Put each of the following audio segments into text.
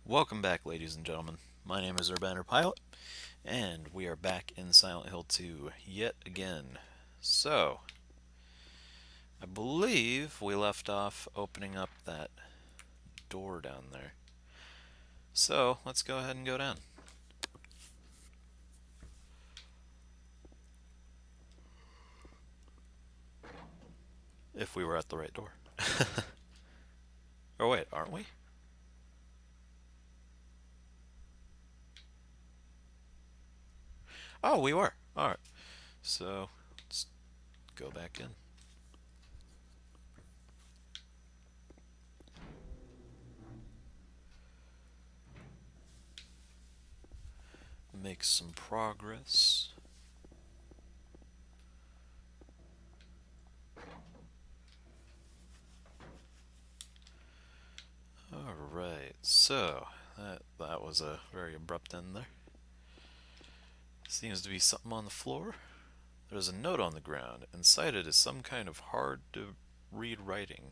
Welcome back, ladies and gentlemen. My name is Urbaner Pilot, and we are back in Silent Hill 2 yet again. So, I believe we left off opening up that door down there. So, let's go ahead and go down. If we were at the right door. Or wait, aren't we? Oh, we were. Alright. So, let's go back in. Make some progress. Alright, so that was a very abrupt end there. Seems to be something on the floor. There's a note on the ground, and cited as some kind of hard to read writing.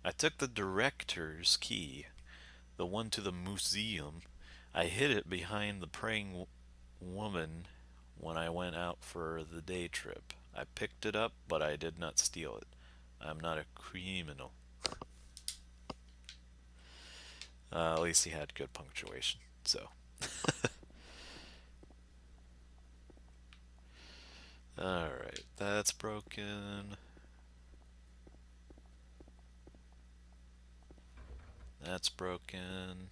I took the director's key, the one to the museum. I hid it behind the praying woman when I went out for the day trip. I picked it up, but I did not steal it. I am not a criminal. At least he had good punctuation. So, alright, that's broken. That's broken.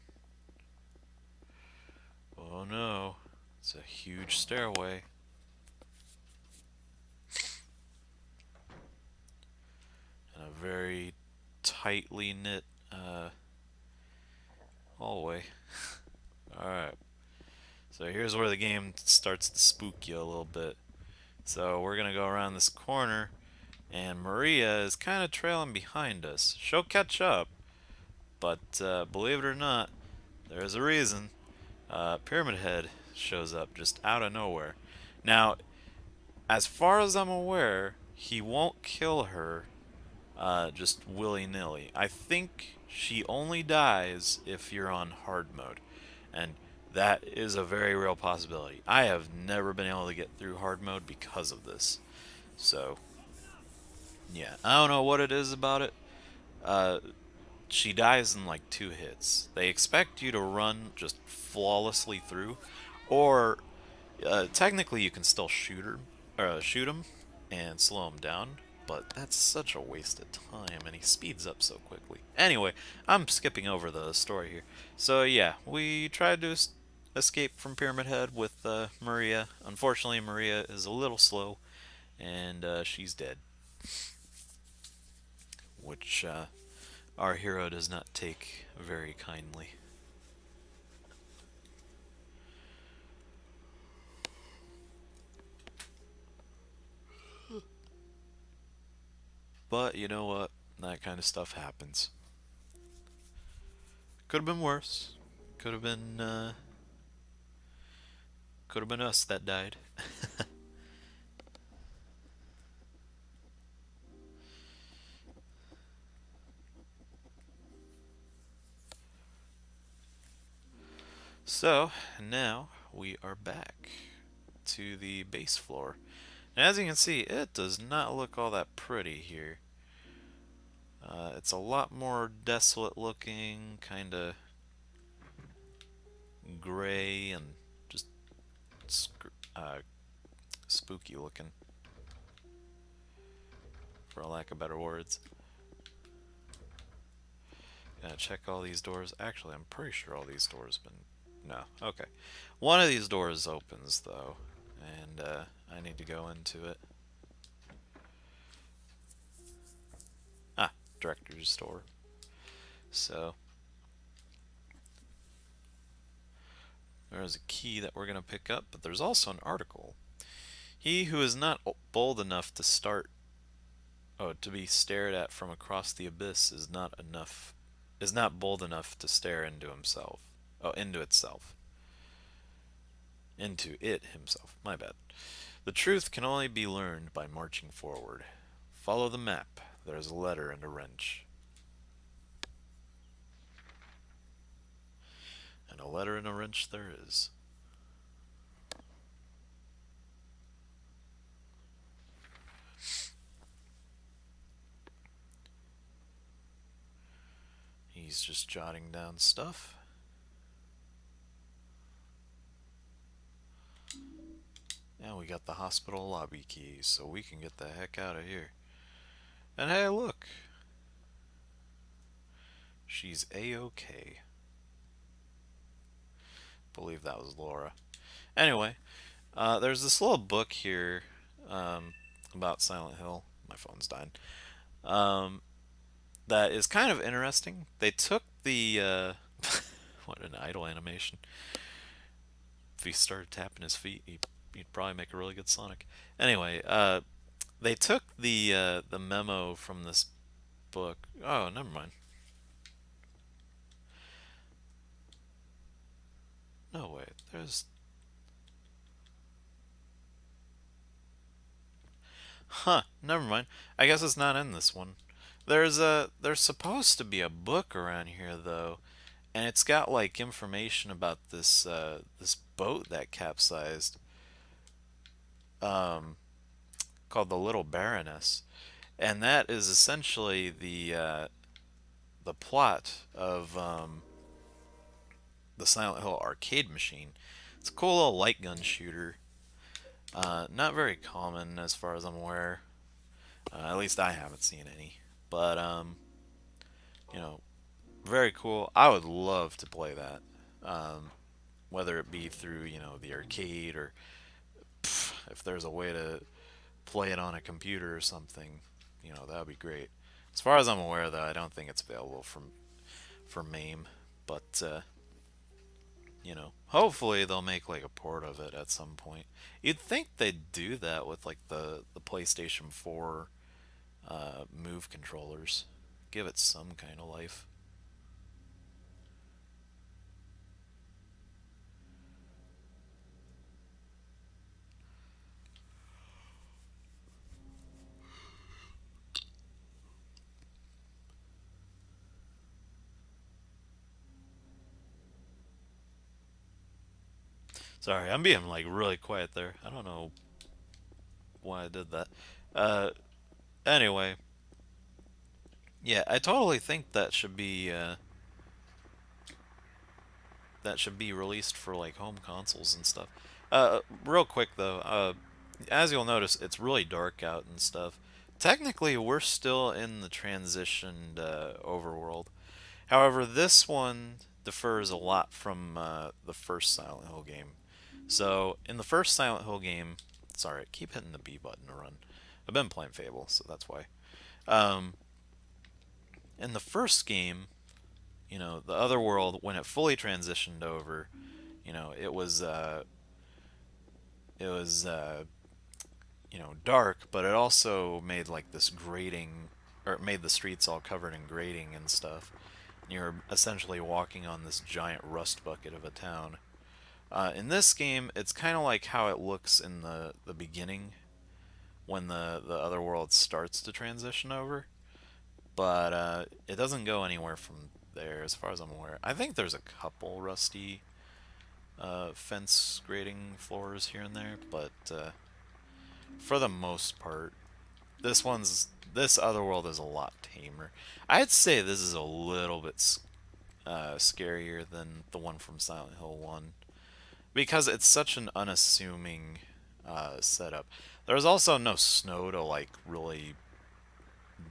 Oh no, it's a huge stairway. And a very tightly knit hallway. Alright, so here's where the game starts to spook you a little bit. So we're gonna go around this corner, and Maria is kind of trailing behind us. She'll catch up, but believe it or not, there's a reason. Pyramid Head shows up just out of nowhere. Now, as far as I'm aware, he won't kill her just willy nilly. I think she only dies if you're on hard mode, and that is a very real possibility. I have never been able to get through hard mode because of this. So, yeah, I don't know what it is about it. Uh, she dies in like 2 hits. They expect you to run just flawlessly through, or technically you can still shoot him, and slow him down. But that's such a waste of time, and he speeds up so quickly. Anyway, I'm skipping over the story here. So yeah, we tried to escape from Pyramid Head with Maria. Unfortunately, Maria is a little slow, and she's dead, which our hero does not take very kindly. But you know what? That kind of stuff happens. Could have been worse. Could have been could have been us that died. So now we are back to the base floor. And as you can see, it does not look all that pretty here. It's a lot more desolate looking, kind of gray and just uh, spooky looking, for lack of better words. Gonna check all these doors. Actually, I'm pretty sure all these doors have been... No, okay. One of these doors opens, though, and I need to go into it. Ah, director's store. So, there's a key that we're gonna pick up, but there's also an article. He who is not bold enough to to be stared at from across the abyss is not bold enough to stare into himself. Oh, into itself. Into it himself. My bad. The truth can only be learned by marching forward. Follow the map. There's a letter and a wrench. letter and a wrench there is. He's just jotting down stuff. Now we got the hospital lobby keys, so we can get the heck out of here. And hey, look, she's A-OK. Believe that was Laura. Anyway, there's this little book here about Silent Hill. My phone's dying. Um, that is kind of interesting. They took the what an idle animation. If he started tapping his feet, he'd probably make a really good Sonic. Anyway, they took the memo from this book. Oh, never mind. No way. There's Never mind. I guess it's not in this one. There's supposed to be a book around here though, and it's got like information about this boat that capsized, um, called the Little Baroness, and that is essentially the plot of the Silent Hill arcade machine. It's a cool little light gun shooter. Not very common as far as I'm aware. At least I haven't seen any. But you know, very cool. I would love to play that. Whether it be through, the arcade or if there's a way to play it on a computer or something, that would be great. As far as I'm aware, though, I don't think it's available for MAME, but hopefully they'll make like a port of it at some point. You'd think they'd do that with like the PlayStation 4 Move controllers. Give it some kind of life. Sorry, I'm being like really quiet there. I don't know why I did that. Uh, anyway, yeah, I totally think that should be released for like home consoles and stuff. Real quick though, as you'll notice, it's really dark out and stuff. Technically, we're still in the transitioned overworld. However, this one differs a lot from the first Silent Hill game. So, in the first Silent Hill game, sorry, I keep hitting the B button to run. I've been playing Fable, so that's why. Um, in the first game, the other world, when it fully transitioned over, it was dark, but it also made like this grating, or it made the streets all covered in grating and stuff. You're essentially walking on this giant rust bucket of a town. In this game, it's kind of like how it looks in the beginning when the other world starts to transition over, but it doesn't go anywhere from there as far as I'm aware. I think there's a couple rusty fence grating floors here and there, but for the most part, this other world is a lot tamer. I'd say this is a little bit scarier than the one from Silent Hill 1 because it's such an unassuming setup. There's also no snow to like really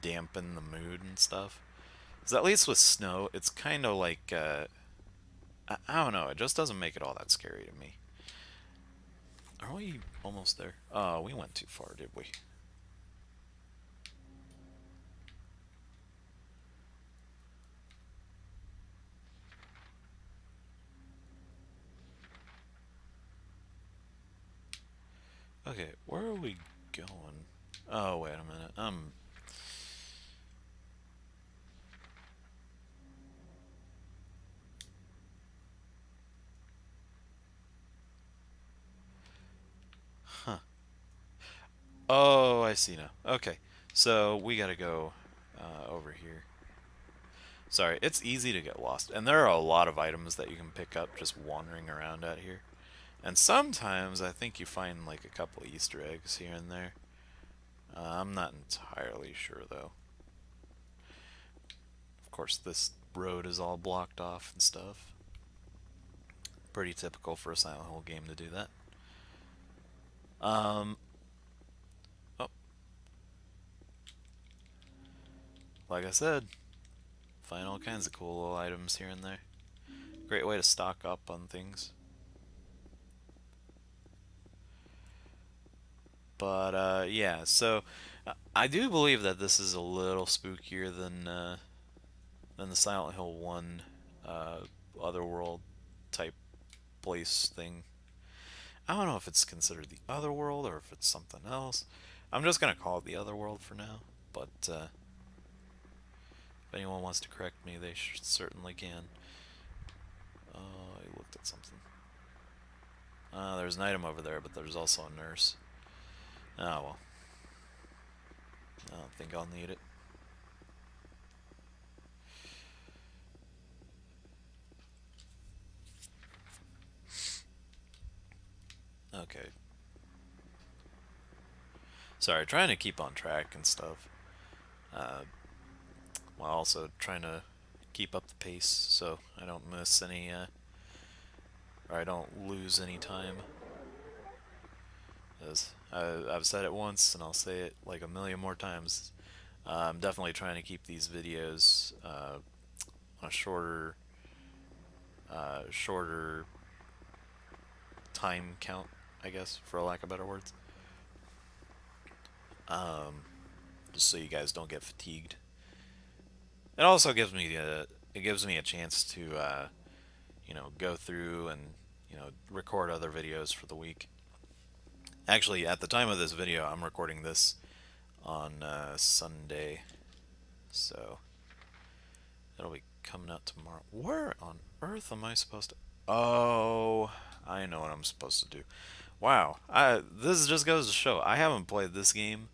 dampen the mood and stuff. So at least with snow, it's kind of like I don't know. It just doesn't make it all that scary to me. Are we almost there? Oh, we went too far, did we? Okay, where are we going? Oh, wait a minute. Huh. Oh, I see now. Okay, so we gotta go over here. Sorry, it's easy to get lost, and there are a lot of items that you can pick up just wandering around out here. And sometimes I think you find like a couple Easter eggs here and there. I'm not entirely sure though. Of course, this road is all blocked off and stuff. Pretty typical for a Silent Hill game to do that. Um, oh, like I said, find all kinds of cool little items here and there. Great way to stock up on things. But yeah, so I do believe that this is a little spookier than the Silent Hill 1 uh, Otherworld type place thing. I don't know if it's considered the Otherworld or if it's something else. I'm just gonna call it the Otherworld for now. But if anyone wants to correct me, they certainly can. I looked at something. There's an item over there, but there's also a nurse. Oh well. I don't think I'll need it. Okay. Sorry, trying to keep on track and stuff. Uh, while also trying to keep up the pace so I don't miss any, or I don't lose any time. As I've said it once and I'll say it like a million more times. I'm definitely trying to keep these videos on a shorter time count, I guess, for lack of better words. Um, just so you guys don't get fatigued. It also gives me a chance to go through and record other videos for the week. Actually, at the time of this video, I'm recording this on Sunday, so it'll be coming out tomorrow. Where on earth am I supposed to? Oh, I know what I'm supposed to do. Wow, this just goes to show I haven't played this game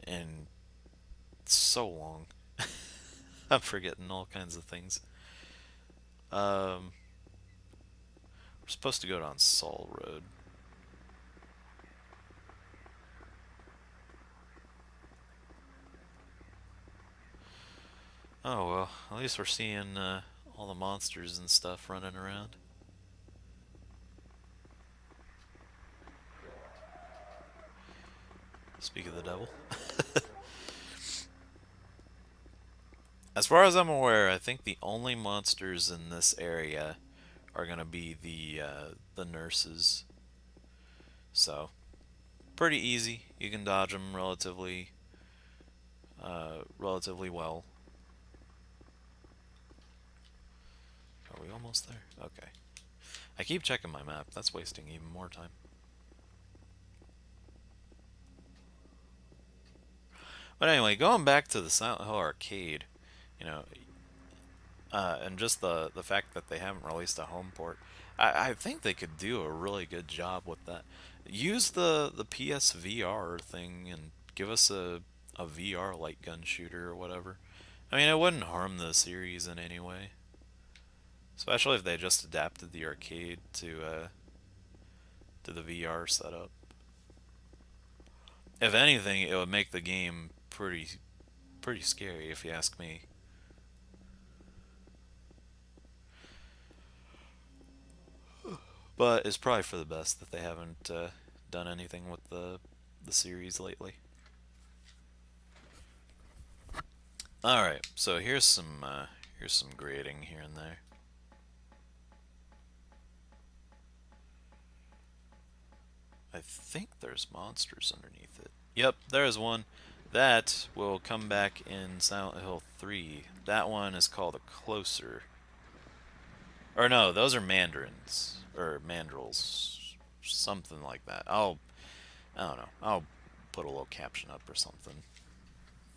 in so long. I'm forgetting all kinds of things. Um, we're supposed to go down Saul Road. Oh well, at least we're seeing all the monsters and stuff running around. Speak of the devil. As far as I'm aware, I think the only monsters in this area are gonna be the nurses. So pretty easy. You can dodge them relatively well. Are we almost there? Okay. I keep checking my map. That's wasting even more time. But anyway, going back to the Silent Hill arcade, you know, and just the fact that they haven't released a home port, I think they could do a really good job with that. Use the PSVR thing and give us a VR light gun shooter or whatever. I mean, it wouldn't harm the series in any way, especially if they just adapted the arcade to the VR setup. If anything, it would make the game pretty scary, if you ask me. But it's probably for the best that they haven't done anything with the series lately. All right, so here's some grading here and there. I think there's monsters underneath it. Yep, there is one. That will come back in Silent Hill 3. That one is called a Closer. Or no, those are mandarins. Or mandrels. Something like that. I don't know. I'll put a little caption up or something.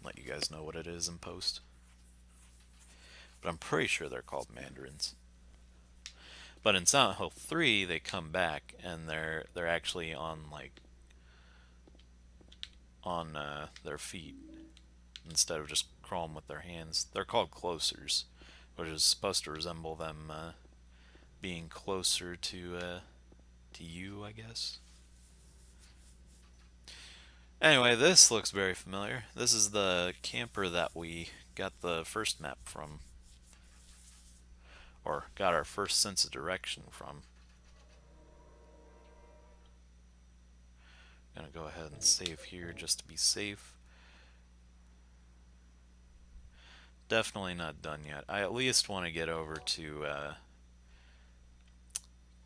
Let you guys know what it is in post. But I'm pretty sure they're called mandarins. But in Silent Hill 3, they come back and they're actually on their feet instead of just crawling with their hands. They're called closers. which is supposed to resemble them being closer to you, I guess. Anyway, this looks very familiar. This is the camper that we got the first map from, or got our first sense of direction from. Gonna go ahead and save here just to be safe. Definitely not done yet. I at least want to get over to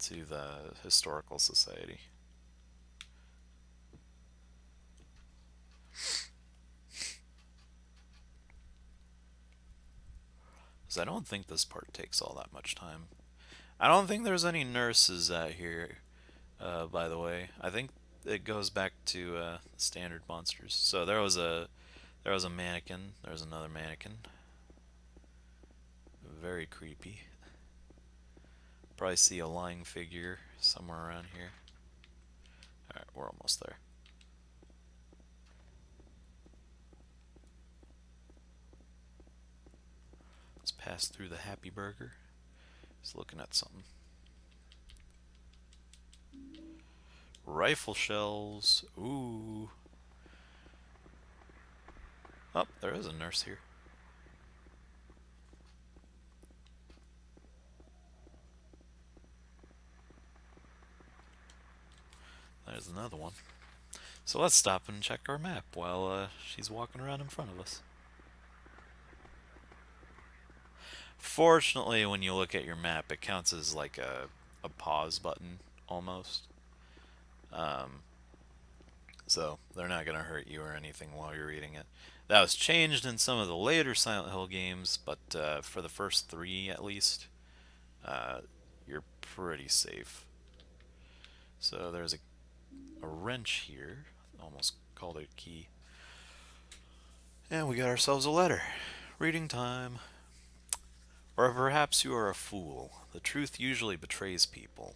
the historical society. Because I don't think this part takes all that much time. I don't think there's any nurses out here, by the way. I think it goes back to standard monsters. So there was a mannequin. There's another mannequin. Very creepy. Probably see a lying figure somewhere around here. Alright, we're almost there. Let's pass through the Happy Burger. He's looking at something. Rifle shells. Ooh. Oh, there is a nurse here. There's another one. So let's stop and check our map while she's walking around in front of us. Fortunately, when you look at your map, it counts as like a pause button almost. Um, so they're not going to hurt you or anything while you're reading it. That was changed in some of the later Silent Hill games, but for the first three at least, uh, you're pretty safe. So there's a wrench here. Almost called it a key. And we got ourselves a letter. Reading time. Or perhaps you are a fool. The truth usually betrays people.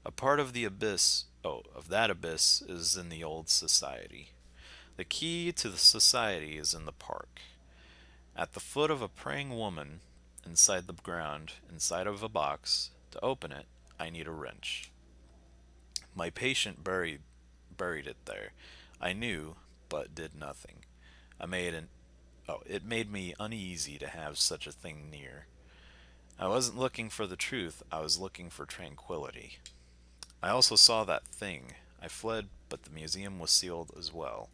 A part of the abyss, of that abyss, is in the old society. The key to the society is in the park. At the foot of a praying woman, inside the ground, inside of a box. To open it, I need a wrench. My patient buried it there. I knew, but did nothing. I made an it made me uneasy to have such a thing near. I wasn't looking for the truth, I was looking for tranquility. I also saw that thing. I fled, but the museum was sealed as well.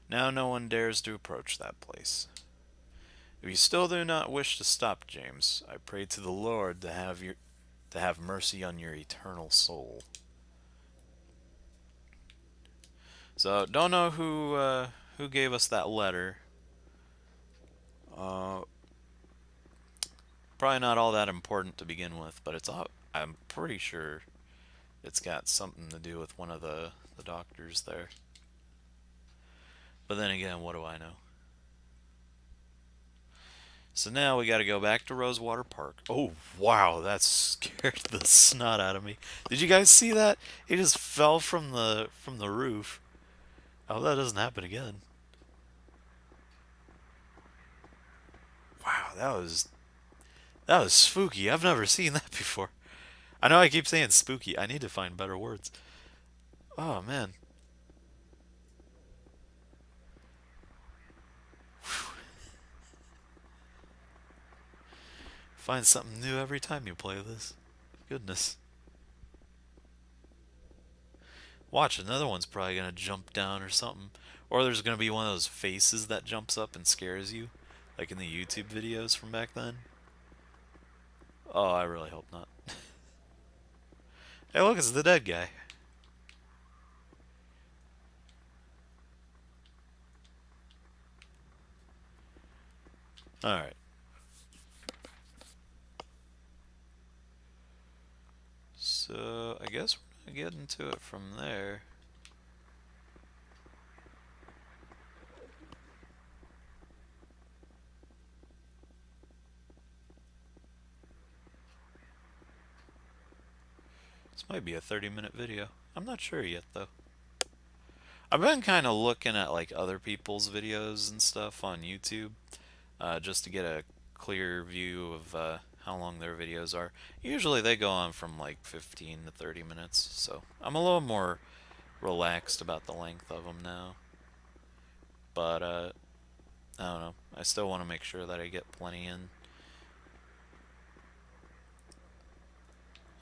Now no one dares to approach that place. If you still do not wish to stop, James, I pray to the Lord to have mercy on your eternal soul. So don't know who gave us that letter. Uh, Probably not all that important to begin with, but I'm pretty sure it's got something to do with one of the doctors there. But then again, what do I know? So now we got to go back to Rosewater Park. Oh, wow, that scared the snot out of me. Did you guys see that? He just fell from the roof. Oh, that doesn't happen again. Wow, that was spooky. I've never seen that before. I know I keep saying spooky. I need to find better words. Oh man. Find something new every time you play this. Goodness. Watch, another one's probably gonna jump down or something. Or there's gonna be one of those faces that jumps up and scares you. Like in the YouTube videos from back then. Oh, I really hope not. Hey, look, it's the dead guy. Alright. So, I guess we're gonna get into it from there. This might be a 30-minute video. I'm not sure yet, though. I've been kind of looking at like other people's videos and stuff on YouTube, just to get a clear view of how long their videos are. Usually they go on from like 15 to 30 minutes, so I'm a little more relaxed about the length of them now. But I don't know. I still want to make sure that I get plenty in.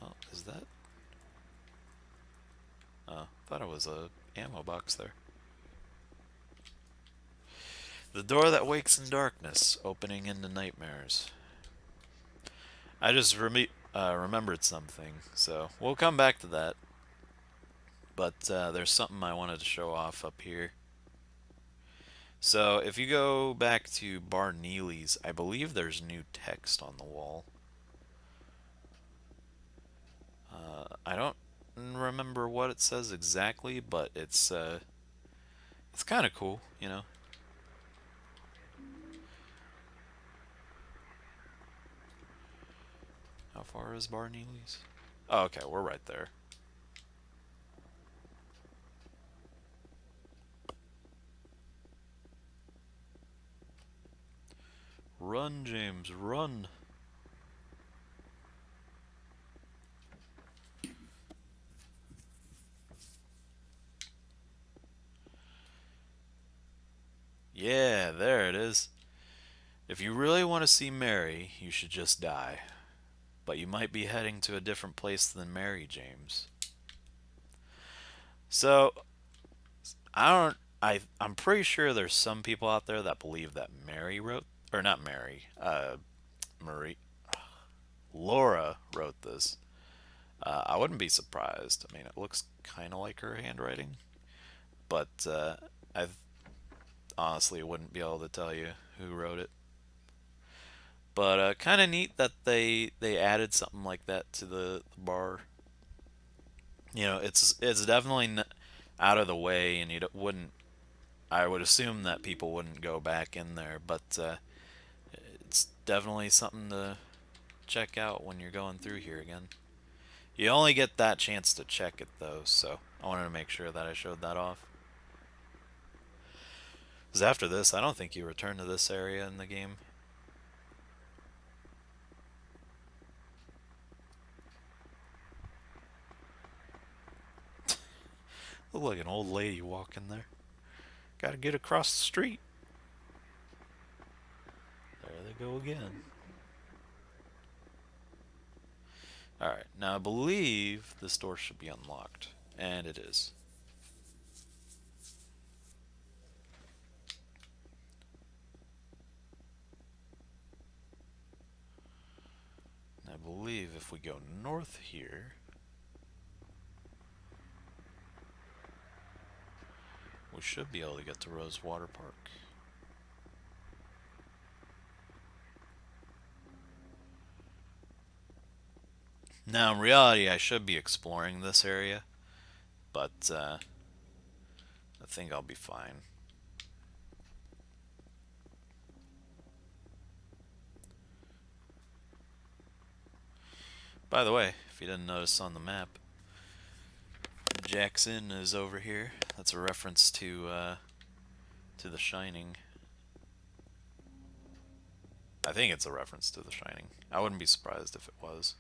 Oh, is that? Oh, thought it was a ammo box there. The door that wakes in darkness, opening into nightmares. I just remembered something, so we'll come back to that. But there's something I wanted to show off up here. So if you go back to Bar Neely's, I believe there's new text on the wall. I don't remember what it says exactly, but it's kind of cool, you know. How far is Bar Neely's? Oh, okay, we're right there. Run, James, run. Yeah, there it is. If you really want to see Mary, you should just die. But you might be heading to a different place than Mary, James. So, I don't. I'm pretty sure there's some people out there that believe that Mary wrote, or not Mary, Marie, Laura wrote this. I wouldn't be surprised. I mean, it looks kind of like her handwriting, but I honestly wouldn't be able to tell you who wrote it. But kind of neat that they added something like that to the bar. You know, it's definitely out of the way, and wouldn't. I would assume that people wouldn't go back in there, but it's definitely something to check out when you're going through here again. You only get that chance to check it though, so I wanted to make sure that I showed that off. Because after this, I don't think you return to this area in the game. Look like an old lady walking there. Gotta get across the street. There they go again. Alright, now I believe this door should be unlocked. And it is. I believe if we go north here, we should be able to get to Rose Water Park. Now, in reality, I should be exploring this area, but I think I'll be fine. By the way, if you didn't notice on the map, Jackson is over here. That's a reference to The Shining. I think it's a reference to The Shining. I wouldn't be surprised if it was.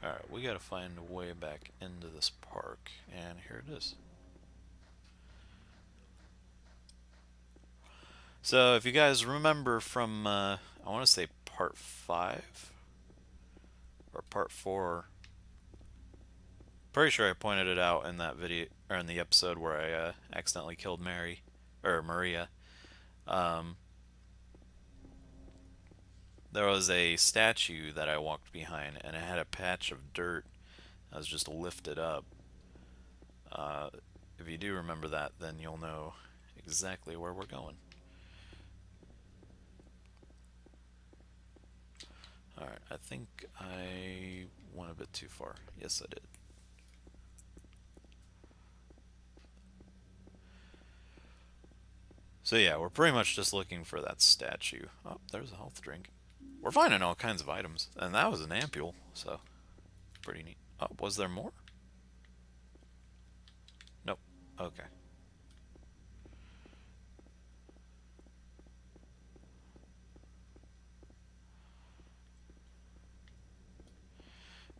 Alright, we gotta find a way back into this park, and here it is. So, if you guys remember from, I want to say part 5 or part 4, pretty sure I pointed it out in that video, or in the episode where I accidentally killed Mary, or Maria. There was a statue that I walked behind, and it had a patch of dirt that was just lifted up. If you do remember that, then you'll know exactly where we're going. Alright, I think I went a bit too far. Yes, I did. So yeah, we're pretty much just looking for that statue. Oh, there's a health drink. We're finding all kinds of items, and that was an ampule, so pretty neat. Oh, was there more? Nope. Okay.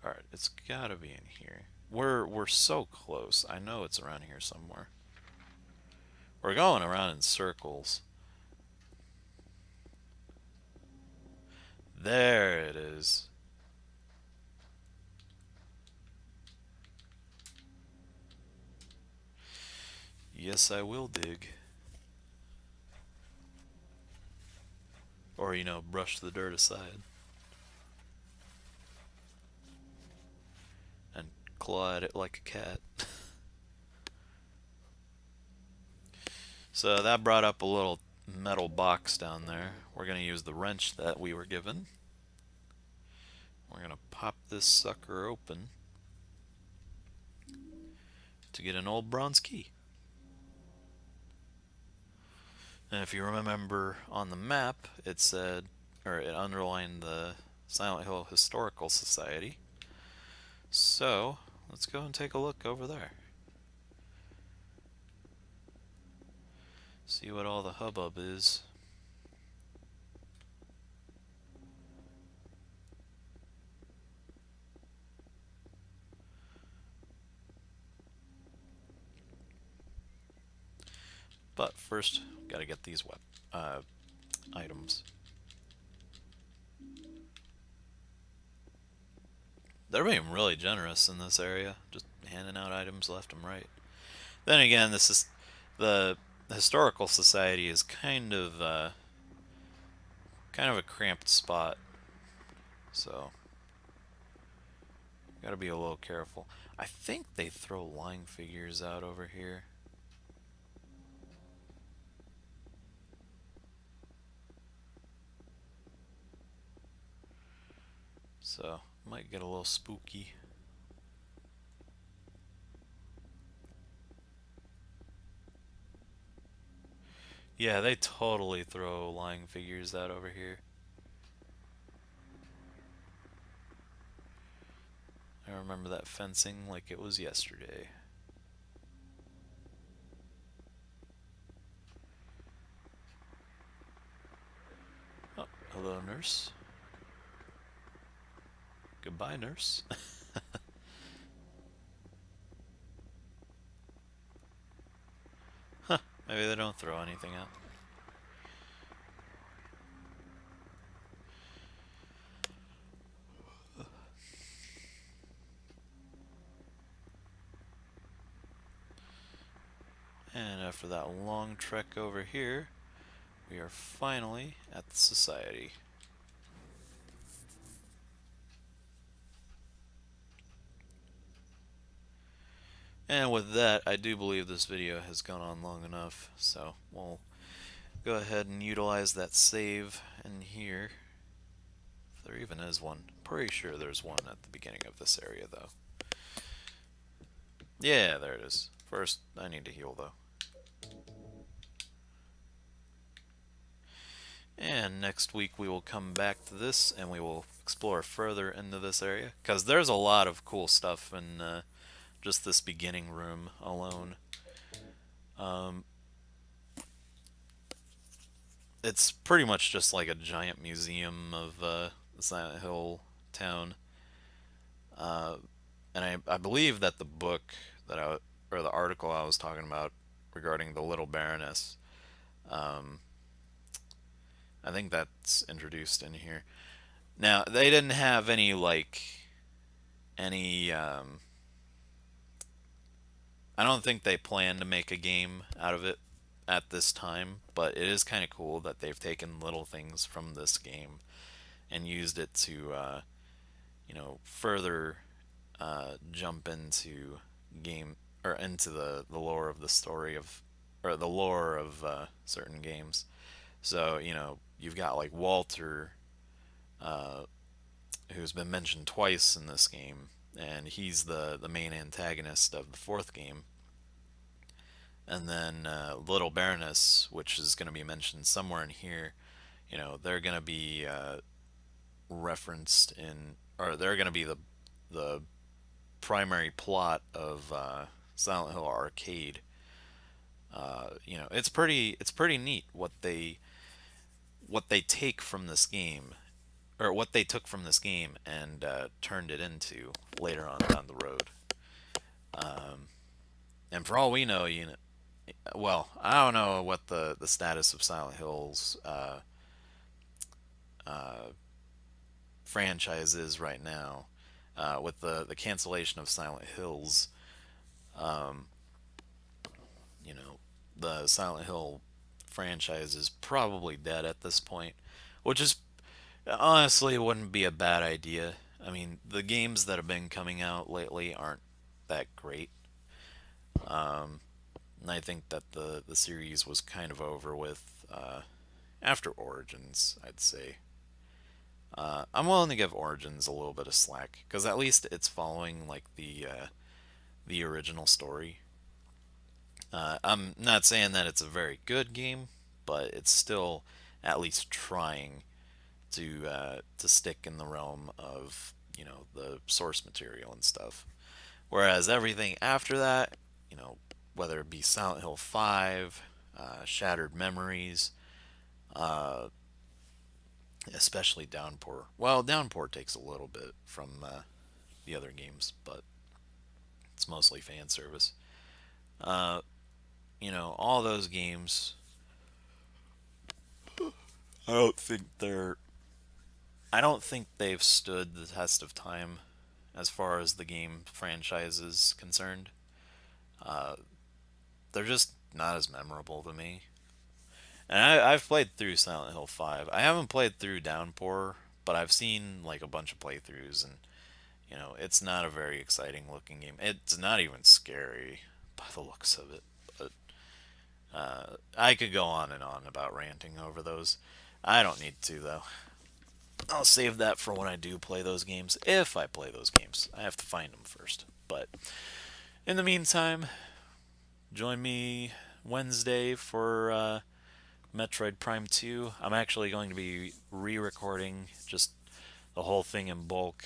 All right, it's gotta be in here. We're so close. I know it's around here somewhere. We're going around in circles. There it is. Yes, I will dig. Or, brush the dirt aside and claw at it like a cat. So that brought up a little metal box down there. We're going to use the wrench that we were given. We're going to pop this sucker open to get an old bronze key. And if you remember on the map, it said, or it underlined the Silent Hill Historical Society. So, let's go and take a look over there. See what all the hubbub is. But first, gotta get these items. They're being really generous in this area, just handing out items left and right. Then again, this is the historical society is kind of a cramped spot, so gotta be a little careful. I think they throw line figures out over here. So, might get a little spooky. Yeah, they totally throw lying figures out over here. I remember that fencing like it was yesterday. Oh, hello, nurse. Goodbye, nurse. Huh, maybe they don't throw anything out. And after that long trek over here, we are finally at the society. And with that, I do believe this video has gone on long enough, so we'll go ahead and utilize that save in here. If there even is one. Pretty sure there's one at the beginning of this area, though. Yeah, there it is. First, I need to heal, though. And next week we will come back to this and we will explore further into this area. Because there's a lot of cool stuff in just this beginning room alone. Um, it's pretty much just like a giant museum of the Silent Hill town. Uh, and I believe that the book or the article I was talking about regarding the Little Baroness, um, I think that's introduced in here. Now, they didn't have any, I don't think they plan to make a game out of it at this time, but it is kind of cool that they've taken little things from this game and used it to, further jump into game or into the lore of the story of or the lore of certain games. So you've got like Walter, uh, who's been mentioned twice in this game, and he's the main antagonist of the fourth game. And then Little Baroness, which is going to be mentioned somewhere in here. They're going to be referenced in, or they're going to be the primary plot of Silent Hill Arcade. It's pretty neat what they take from this game or what they took from this game and turned it into later on down the road. And for all we know, well, I don't know what the status of Silent Hill's franchise is right now. With the cancellation of Silent Hills, you know, the Silent Hill franchise is probably dead at this point, which is honestly wouldn't be a bad idea. I mean, the games that have been coming out lately aren't that great. And I think that the series was kind of over with after Origins, I'd say. I'm willing to give Origins a little bit of slack because at least it's following like the original story. I'm not saying that it's a very good game, but it's still at least trying to stick in the realm of the source material and stuff. Whereas everything after that, whether it be Silent Hill 5, Shattered Memories, uh, especially Downpour. Well, Downpour takes a little bit from the other games, but it's mostly fan service. Uh, all those games, I don't think they're. I don't think they've stood the test of time as far as the game franchise is concerned. Uh, they're just not as memorable to me. And I've played through Silent Hill 5. I haven't played through Downpour, but I've seen like a bunch of playthroughs, and it's not a very exciting looking game. It's not even scary by the looks of it. But I could go on and on about ranting over those. I don't need to though. I'll save that for when I do play those games. If I play those games, I have to find them first. But in the meantime, join me Wednesday for Metroid Prime 2. I'm actually going to be re recording just the whole thing in bulk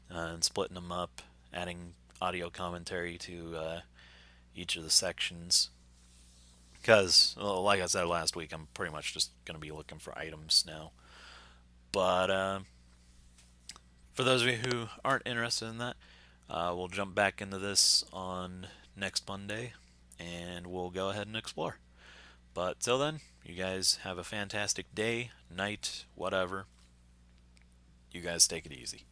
and splitting them up, adding audio commentary to each of the sections. Because, well, like I said last week, I'm pretty much just going to be looking for items now. But for those of you who aren't interested in that, we'll jump back into this on next Monday and we'll go ahead and explore. But till then, you guys have a fantastic day, night, whatever. You guys take it easy.